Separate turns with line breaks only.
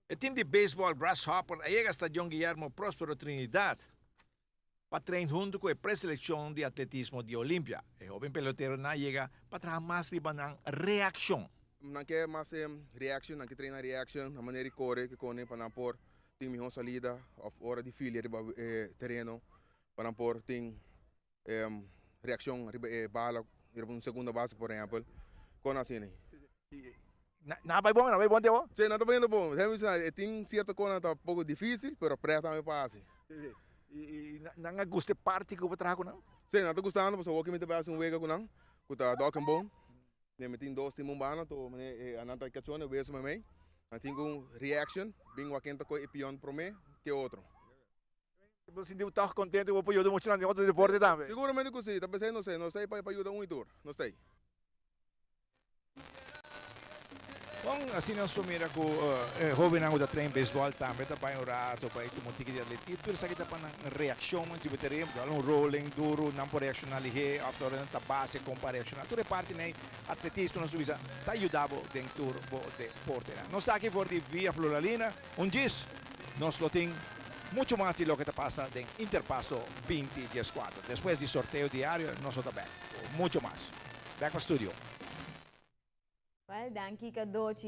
El team de béisbol Grasshopper llega hasta John Guillermo Próspero Trinidad para traer junto con la preselección de atletismo de Olimpia. El joven pelotero na llega para trabajar más riba ng reacción.
Não quer mais reaction, não quer treinar reaction, a maneira de correr, que corre para pôr, tem melhor salida, of hora de filha de terreno, para pôr, tem reação, bala, de segunda base, por exemplo, com assim, né?
Nabay bom, de
Sim, não está bem bom, tem certa coisa tá um pouco difícil, mas presta também passa.
E não gusta parte que eu vou trabalhar com não?
Sim, não está gostando, mas o que me está fazendo wega com não, que está docking bom. Eu tenho dois times bana, tô ananta caçona, eu vejo também. Eu tenho reaction, bem o quente com o pion para mim, que outro.
Você não está contente com o apoio de muitos outros deportes também?
Seguramente que sim, talvez não sei para ajudar um itor, não sei.
Bom, assim nós sumira com jovem ang da train baseball também tá para um rato para ito montiki de atletismo, pero sa kita pa ng reaksyon man si veteran, dalong rolling duro, não por reaction ali he, after na base compa reaction. Tu parte nei atletismo na subisa, ta ayudavo den turbo de portera. Nós está aqui for de via Floralina, un gis, nos lo ting mucho más de lo que te pasa en Interpaso 2014. Después de sorteo diario, nosotros back. Mucho más. Back al studio.
Well, danke ka Dochi.